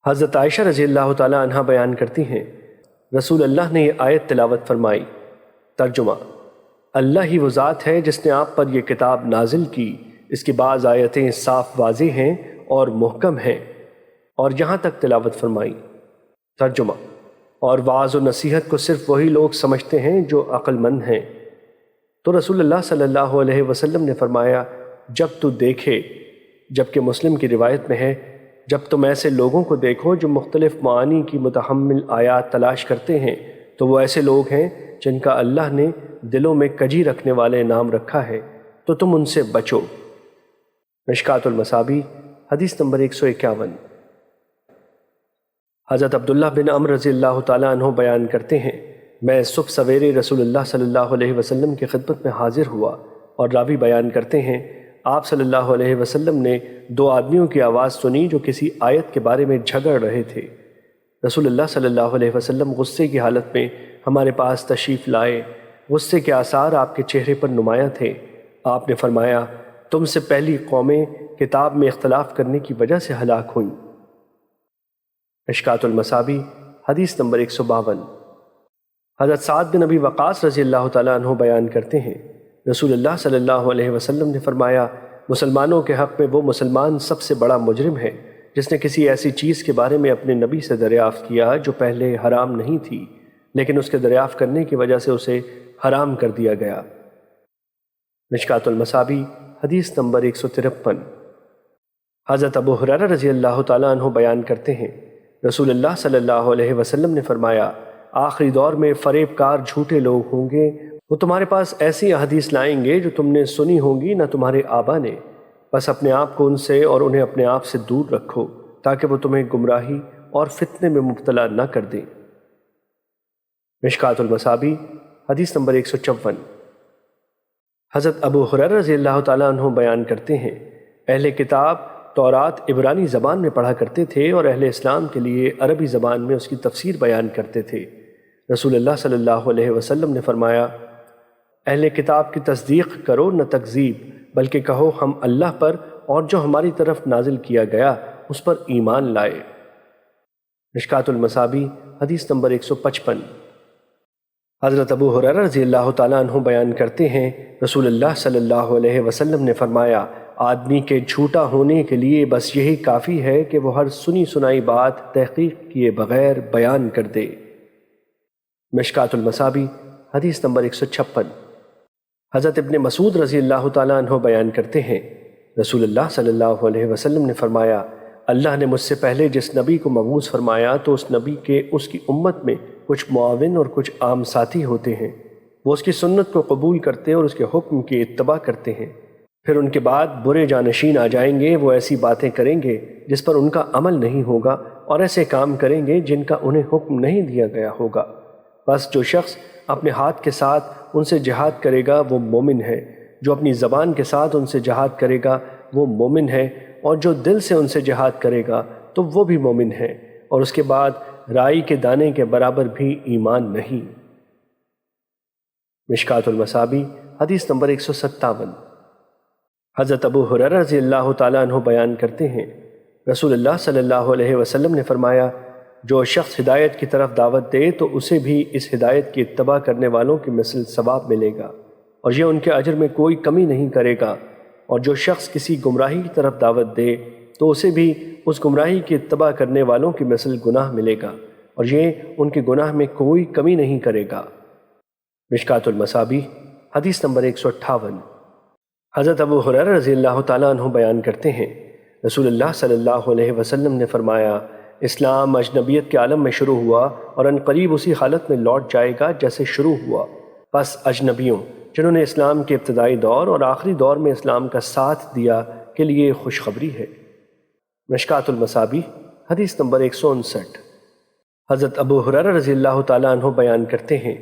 حضرت عائشہ رضی اللہ تعالی عنہ بیان کرتی ہیں، رسول اللہ نے یہ آیت تلاوت فرمائی۔ ترجمہ: اللہ ہی وہ ذات ہے جس نے آپ پر یہ کتاب نازل کی، اس کی بعض آیتیں صاف واضح ہیں اور محکم ہیں، اور یہاں تک تلاوت فرمائی۔ ترجمہ: اور وعظ و نصیحت کو صرف وہی لوگ سمجھتے ہیں جو عقل مند ہیں۔ تو رسول اللہ صلی اللہ علیہ وسلم نے فرمایا، جب تو دیکھے، جبکہ مسلم کی روایت میں ہے، جب تم ایسے لوگوں کو دیکھو جو مختلف معانی کی متحمل آیات تلاش کرتے ہیں تو وہ ایسے لوگ ہیں جن کا اللہ نے دلوں میں کجی رکھنے والے نام رکھا ہے، تو تم ان سے بچو۔ مشکوٰۃ المصابیح حدیث نمبر 151۔ حضرت عبداللہ بن عمرو رضی اللہ تعالیٰ عنہ بیان کرتے ہیں، میں صبح سویرے رسول اللہ صلی اللہ علیہ وسلم کی خدمت میں حاضر ہوا، اور راوی بیان کرتے ہیں آپ صلی اللہ علیہ وسلم نے دو آدمیوں کی آواز سنی جو کسی آیت کے بارے میں جھگڑ رہے تھے۔ رسول اللہ صلی اللہ علیہ وسلم غصے کی حالت میں ہمارے پاس تشریف لائے، غصے کے آثار آپ کے چہرے پر نمایاں تھے۔ آپ نے فرمایا، تم سے پہلی قومیں کتاب میں اختلاف کرنے کی وجہ سے ہلاک ہوئیں۔ مشکوٰۃ المصابیح حدیث نمبر 152۔ حضرت سعد بن ابی وقاص رضی اللہ تعالیٰ عنہ بیان کرتے ہیں، رسول اللہ صلی اللہ علیہ وسلم نے فرمایا، مسلمانوں کے حق میں وہ مسلمان سب سے بڑا مجرم ہے جس نے کسی ایسی چیز کے بارے میں اپنے نبی سے دریافت کیا جو پہلے حرام نہیں تھی، لیکن اس کے دریافت کرنے کی وجہ سے اسے حرام کر دیا گیا۔ مشکوٰۃ المصابیح حدیث نمبر 153۔ حضرت ابو ہریرہ رضی اللہ تعالیٰ عنہ بیان کرتے ہیں، رسول اللہ صلی اللہ علیہ وسلم نے فرمایا، آخری دور میں فریب کار جھوٹے لوگ ہوں گے، وہ تمہارے پاس ایسی احادیث لائیں گے جو تم نے سنی ہوں گی نہ تمہارے آبا نے، بس اپنے آپ کو ان سے اور انہیں اپنے آپ سے دور رکھو تاکہ وہ تمہیں گمراہی اور فتنے میں مبتلا نہ کر دیں۔ مشکوٰۃ المصابیح حدیث نمبر 154۔ حضرت ابو ہریرہ رضی اللہ تعالیٰ عنہ بیان کرتے ہیں، اہل کتاب تورات عبرانی زبان میں پڑھا کرتے تھے اور اہل اسلام کے لیے عربی زبان میں اس کی تفسیر بیان کرتے تھے۔ رسول اللہ صلی اللہ علیہ وسلم نے فرمایا، اہل کتاب کی تصدیق کرو نہ تکذیب، بلکہ کہو ہم اللہ پر اور جو ہماری طرف نازل کیا گیا اس پر ایمان لائے۔ مشکوٰۃ المصابیح حدیث نمبر 155۔ حضرت ابو ہریرہ رضی اللہ تعالیٰ عنہ بیان کرتے ہیں، رسول اللہ صلی اللہ علیہ وسلم نے فرمایا، آدمی کے جھوٹا ہونے کے لیے بس یہی کافی ہے کہ وہ ہر سنی سنائی بات تحقیق کیے بغیر بیان کر دے۔ مشکوٰۃ المصابیح حدیث نمبر 156۔ حضرت ابن مسعود رضی اللہ تعالیٰ عنہ بیان کرتے ہیں، رسول اللہ صلی اللہ علیہ وسلم نے فرمایا، اللہ نے مجھ سے پہلے جس نبی کو مبعوث فرمایا تو اس نبی کے اس کی امت میں کچھ معاون اور کچھ عام ساتھی ہوتے ہیں، وہ اس کی سنت کو قبول کرتے اور اس کے حکم کی اتباع کرتے ہیں، پھر ان کے بعد برے جانشین آ جائیں گے، وہ ایسی باتیں کریں گے جس پر ان کا عمل نہیں ہوگا اور ایسے کام کریں گے جن کا انہیں حکم نہیں دیا گیا ہوگا، بس جو شخص اپنے ہاتھ کے ساتھ ان سے جہاد کرے گا وہ مومن ہے، جو اپنی زبان کے ساتھ ان سے جہاد کرے گا وہ مومن ہے، اور جو دل سے ان سے جہاد کرے گا تو وہ بھی مومن ہے، اور اس کے بعد رائی کے دانے کے برابر بھی ایمان نہیں۔ مشکوٰۃ المصابیح حدیث نمبر 157۔ حضرت ابو ہریرہ رضی اللہ تعالیٰ عنہ بیان کرتے ہیں، رسول اللہ صلی اللہ علیہ وسلم نے فرمایا، جو شخص ہدایت کی طرف دعوت دے تو اسے بھی اس ہدایت کی اتباع کرنے والوں کی مثل ثواب ملے گا، اور یہ ان کے اجر میں کوئی کمی نہیں کرے گا، اور جو شخص کسی گمراہی کی طرف دعوت دے تو اسے بھی اس گمراہی کی اتباع کرنے والوں کی مثل گناہ ملے گا، اور یہ ان کے گناہ میں کوئی کمی نہیں کرے گا۔ مشکوٰۃ المصابیح حدیث نمبر 158۔ حضرت ابو ہریرہ رضی اللہ تعالیٰ عنہ بیان کرتے ہیں، رسول اللہ صلی اللہ علیہ وسلم نے فرمایا، اسلام اجنبیت کے عالم میں شروع ہوا اور ان قریب اسی حالت میں لوٹ جائے گا جیسے شروع ہوا، پس اجنبیوں جنہوں نے اسلام کے ابتدائی دور اور آخری دور میں اسلام کا ساتھ دیا کے لیے خوشخبری ہے۔ مشکوٰۃ المصابیح حدیث نمبر 159۔ حضرت ابو ہریرہ رضی اللہ تعالیٰ عنہ بیان کرتے ہیں،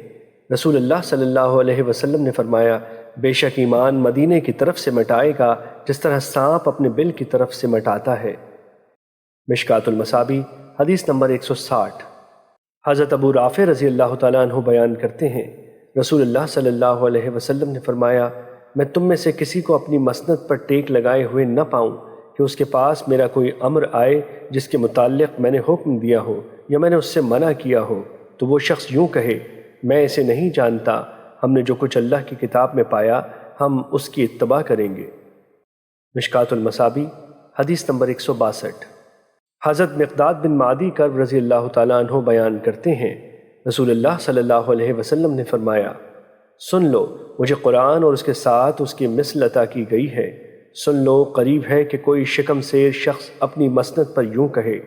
رسول اللہ صلی اللہ علیہ وسلم نے فرمایا، بے شک ایمان مدینے کی طرف سے مٹائے گا جس طرح سانپ اپنے بل کی طرف سے مٹاتا ہے۔ مشکوٰۃ المصابیح حدیث نمبر 160۔ حضرت ابو رافع رضی اللہ تعالیٰ عنہ بیان کرتے ہیں، رسول اللہ صلی اللہ علیہ وسلم نے فرمایا، میں تم میں سے کسی کو اپنی مسند پر ٹیک لگائے ہوئے نہ پاؤں کہ اس کے پاس میرا کوئی امر آئے جس کے متعلق میں نے حکم دیا ہو یا میں نے اس سے منع کیا ہو، تو وہ شخص یوں کہے میں اسے نہیں جانتا، ہم نے جو کچھ اللہ کی کتاب میں پایا ہم اس کی اتباع کریں گے۔ مشکوٰۃ المصابیح حدیث نمبر 162۔ حضرت مقداد بن معدی کرب رضی اللہ تعالیٰ عنہ بیان کرتے ہیں، رسول اللہ صلی اللہ علیہ وسلم نے فرمایا، سن لو مجھے قرآن اور اس کے ساتھ اس کی مثل عطا کی گئی ہے، سن لو قریب ہے کہ کوئی شکم سیر شخص اپنی مسند پر یوں کہے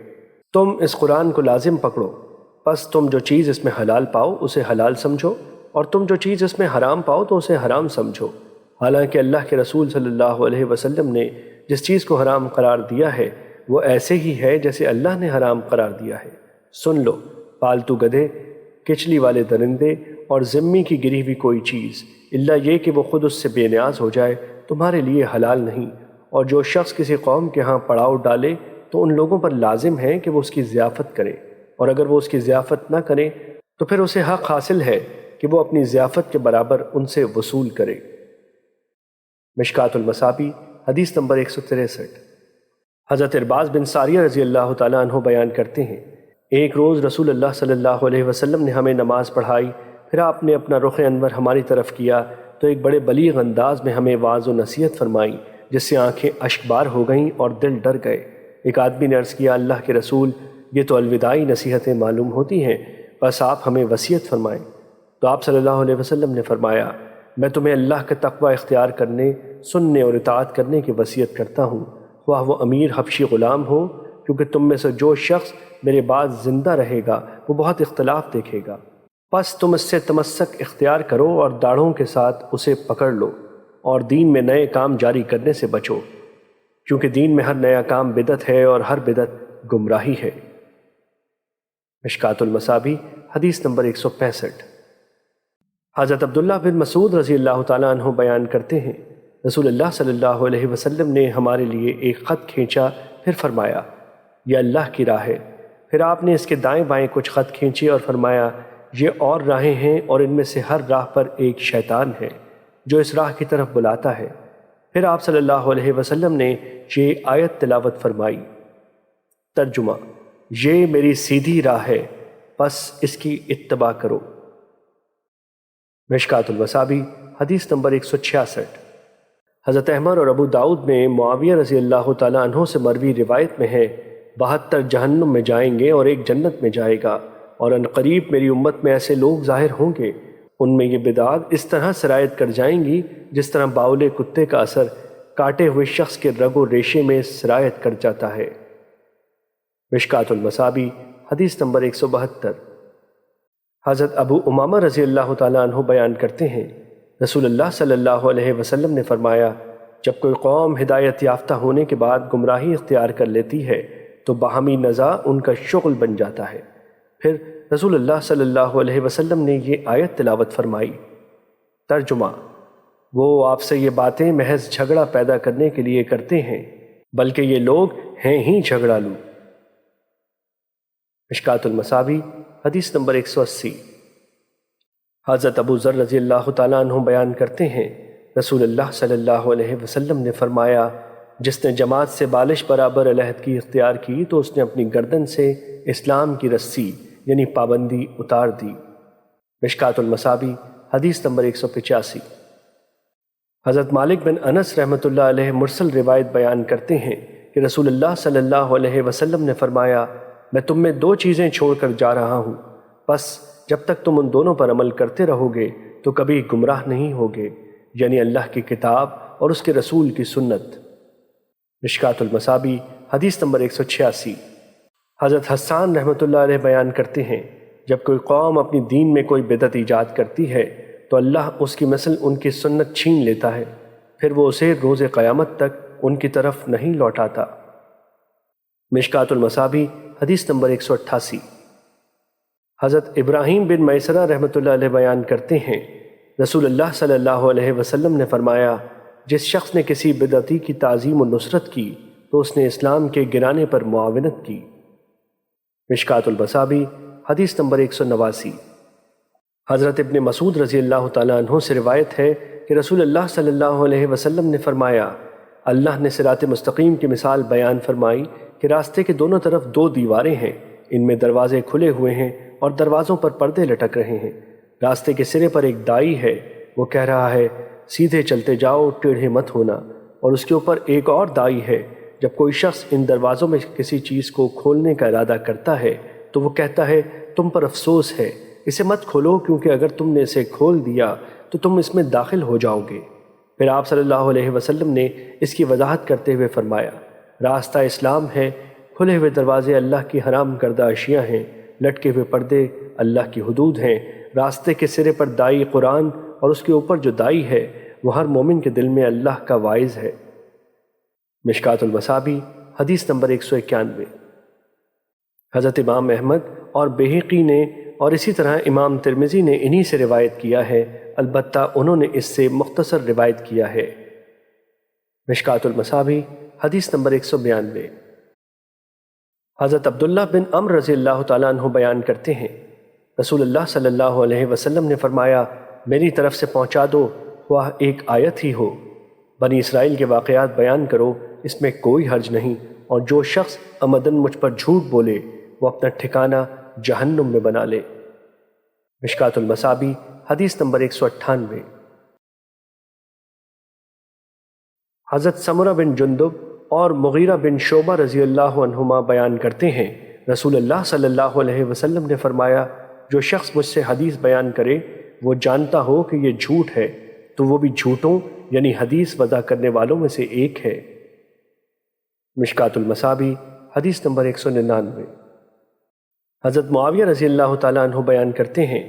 تم اس قرآن کو لازم پکڑو، پس تم جو چیز اس میں حلال پاؤ اسے حلال سمجھو اور تم جو چیز اس میں حرام پاؤ تو اسے حرام سمجھو، حالانکہ اللہ کے رسول صلی اللہ علیہ وسلم نے جس چیز کو حرام قرار دیا ہے وہ ایسے ہی ہے جیسے اللہ نے حرام قرار دیا ہے۔ سن لو پالتو گدھے، کچلی والے درندے اور ذمی کی گری ہوئی کوئی چیز الا یہ کہ وہ خود اس سے بے نیاز ہو جائے تمہارے لیے حلال نہیں، اور جو شخص کسی قوم کے ہاں پڑاؤ ڈالے تو ان لوگوں پر لازم ہے کہ وہ اس کی ضیافت کریں، اور اگر وہ اس کی ضیافت نہ کریں تو پھر اسے حق حاصل ہے کہ وہ اپنی ضیافت کے برابر ان سے وصول کرے۔ مشکوٰۃ المصابیح حدیث نمبر 163۔ حضرت ارباز بن ساریہ رضی اللہ تعالیٰ عنہ بیان کرتے ہیں، ایک روز رسول اللہ صلی اللہ علیہ وسلم نے ہمیں نماز پڑھائی، پھر آپ نے اپنا رخ انور ہماری طرف کیا تو ایک بڑے بلیغ انداز میں ہمیں واعظ و نصیحت فرمائی جس سے آنکھیں اشکبار ہو گئیں اور دل ڈر گئے۔ ایک آدمی نے عرض کیا اللہ کے رسول یہ تو الوداعی نصیحتیں معلوم ہوتی ہیں، بس آپ ہمیں وصیت فرمائیں۔ تو آپ صلی اللہ علیہ وسلم نے فرمایا میں تمہیں اللہ کا تقوی اختیار کرنے، سننے اور اطاعت کرنے کی وصیت کرتا ہوں، خواہ وہ امیر حبشی غلام ہو، کیونکہ تم میں سے جو شخص میرے بعد زندہ رہے گا وہ بہت اختلاف دیکھے گا، پس تم اس سے تمسک اختیار کرو اور داڑھوں کے ساتھ اسے پکڑ لو اور دین میں نئے کام جاری کرنے سے بچو، کیونکہ دین میں ہر نیا کام بدعت ہے اور ہر بدعت گمراہی ہے۔ مشکوٰۃ المصابیح حدیث نمبر 165۔ حضرت عبداللہ بن مسعود رضی اللہ تعالیٰ عنہ بیان کرتے ہیں، رسول اللہ صلی اللہ علیہ وسلم نے ہمارے لیے ایک خط کھینچا، پھر فرمایا یہ اللہ کی راہ ہے، پھر آپ نے اس کے دائیں بائیں کچھ خط کھینچے اور فرمایا یہ اور راہیں ہیں اور ان میں سے ہر راہ پر ایک شیطان ہے جو اس راہ کی طرف بلاتا ہے۔ پھر آپ صلی اللہ علیہ وسلم نے یہ آیت تلاوت فرمائی۔ ترجمہ، یہ میری سیدھی راہ ہے پس اس کی اتباع کرو۔ مشکوٰۃ المصابیح حدیث نمبر 166۔ حضرت احمد اور ابو داؤد میں معاویہ رضی اللہ تعالیٰ عنہ سے مروی روایت میں ہے 72 جہنم میں جائیں گے اور ایک جنت میں جائے گا، اور ان قریب میری امت میں ایسے لوگ ظاہر ہوں گے ان میں یہ بدعات اس طرح سرایت کر جائیں گی جس طرح باولے کتے کا اثر کاٹے ہوئے شخص کے رگ و ریشے میں سرایت کر جاتا ہے۔ مشکوٰۃ المصابیح حدیث نمبر 172۔ حضرت ابو امامہ رضی اللہ تعالیٰ عنہ بیان کرتے ہیں، رسول اللہ صلی اللہ علیہ وسلم نے فرمایا جب کوئی قوم ہدایت یافتہ ہونے کے بعد گمراہی اختیار کر لیتی ہے تو باہمی نزاع ان کا شغل بن جاتا ہے۔ پھر رسول اللہ صلی اللہ علیہ وسلم نے یہ آیت تلاوت فرمائی۔ ترجمہ، وہ آپ سے یہ باتیں محض جھگڑا پیدا کرنے کے لیے کرتے ہیں بلکہ یہ لوگ ہیں ہی جھگڑالو۔ مشکوٰۃ المصابیح حدیث نمبر 180۔ حضرت ابو ذر رضی اللہ تعالیٰ عنہ بیان کرتے ہیں، رسول اللہ صلی اللہ علیہ وسلم نے فرمایا جس نے جماعت سے بالش برابر علیحدگی اختیار کی تو اس نے اپنی گردن سے اسلام کی رسی یعنی پابندی اتار دی۔ مشکوٰۃ المصابیح حدیث نمبر 185۔ حضرت مالک بن انس رحمۃ اللہ علیہ مرسل روایت بیان کرتے ہیں کہ رسول اللہ صلی اللہ علیہ وسلم نے فرمایا میں تم میں 2 چیزیں چھوڑ کر جا رہا ہوں، بس جب تک تم ان دونوں پر عمل کرتے رہو گے تو کبھی گمراہ نہیں ہوگے، یعنی اللہ کی کتاب اور اس کے رسول کی سنت۔ مشکوٰۃ المصابیح حدیث نمبر 186۔ حضرت حسان رحمۃ اللہ علیہ بیان کرتے ہیں جب کوئی قوم اپنی دین میں کوئی بدعت ایجاد کرتی ہے تو اللہ اس کی مثل ان کی سنت چھین لیتا ہے، پھر وہ اسے روز قیامت تک ان کی طرف نہیں لوٹاتا۔ مشکوٰۃ المصابیح حدیث نمبر 188۔ حضرت ابراہیم بن میسرہ رحمۃ اللہ علیہ بیان کرتے ہیں رسول اللہ صلی اللہ علیہ وسلم نے فرمایا جس شخص نے کسی بدعتی کی تعظیم و نصرت کی تو اس نے اسلام کے گرانے پر معاونت کی۔ مشکوٰۃ المصابیح حدیث نمبر 189۔ حضرت ابن مسعود رضی اللہ تعالیٰ عنہ سے روایت ہے کہ رسول اللہ صلی اللہ علیہ وسلم نے فرمایا اللہ نے صراط مستقیم کی مثال بیان فرمائی کہ راستے کے دونوں طرف 2 دیواریں ہیں، ان میں دروازے کھلے ہوئے ہیں اور دروازوں پر پردے لٹک رہے ہیں۔ راستے کے سرے پر ایک دائی ہے، وہ کہہ رہا ہے سیدھے چلتے جاؤ، ٹیڑھے مت ہونا، اور اس کے اوپر ایک اور دائی ہے۔ جب کوئی شخص ان دروازوں میں کسی چیز کو کھولنے کا ارادہ کرتا ہے تو وہ کہتا ہے تم پر افسوس ہے، اسے مت کھولو، کیونکہ اگر تم نے اسے کھول دیا تو تم اس میں داخل ہو جاؤ گے۔ پھر آپ صلی اللہ علیہ وسلم نے اس کی وضاحت کرتے ہوئے فرمایا، راستہ اسلام ہے، کھلے ہوئے دروازے اللہ کی حرام کردہ اشیاء ہیں، لٹکے ہوئے پردے اللہ کی حدود ہیں، راستے کے سرے پر دائی قرآن اور اس کے اوپر جو دائی ہے وہ ہر مومن کے دل میں اللہ کا واعظ ہے۔ مشکات المصابیح حدیث نمبر 191۔ حضرت امام احمد اور بہقی نے اور اسی طرح امام ترمذی نے انہی سے روایت کیا ہے، البتہ انہوں نے اس سے مختصر روایت کیا ہے۔ مشکات المصابیح حدیث نمبر 192۔ حضرت عبداللہ بن عمرو رضی اللہ تعالیٰ عنہ بیان کرتے ہیں، رسول اللہ صلی اللہ علیہ وسلم نے فرمایا، میری طرف سے پہنچا دو، خواہ ایک آیت ہی ہو، بنی اسرائیل کے واقعات بیان کرو، اس میں کوئی حرج نہیں، اور جو شخص عمدن مجھ پر جھوٹ بولے وہ اپنا ٹھکانہ جہنم میں بنا لے۔ مشکات المصابیح حدیث نمبر 198۔ حضرت سمرہ بن جندب اور مغیرہ بن شعبہ رضی اللہ عنہما بیان کرتے ہیں، رسول اللہ صلی اللہ علیہ وسلم نے فرمایا، جو شخص مجھ سے حدیث بیان کرے وہ جانتا ہو کہ یہ جھوٹ ہے تو وہ بھی جھوٹوں یعنی حدیث وضع کرنے والوں میں سے ایک ہے۔ مشکات المصابیح حدیث نمبر 199۔ حضرت معاویہ رضی اللہ تعالیٰ عنہ بیان کرتے ہیں،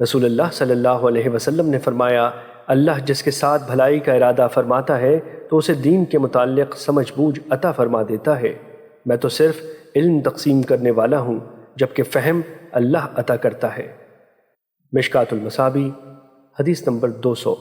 رسول اللہ صلی اللہ علیہ وسلم نے فرمایا، اللہ جس کے ساتھ بھلائی کا ارادہ فرماتا ہے تو اسے دین کے متعلق سمجھ بوجھ عطا فرما دیتا ہے۔ میں تو صرف علم تقسیم کرنے والا ہوں، جبکہ فہم اللہ عطا کرتا ہے۔ مشکات المصابیح حدیث نمبر 200۔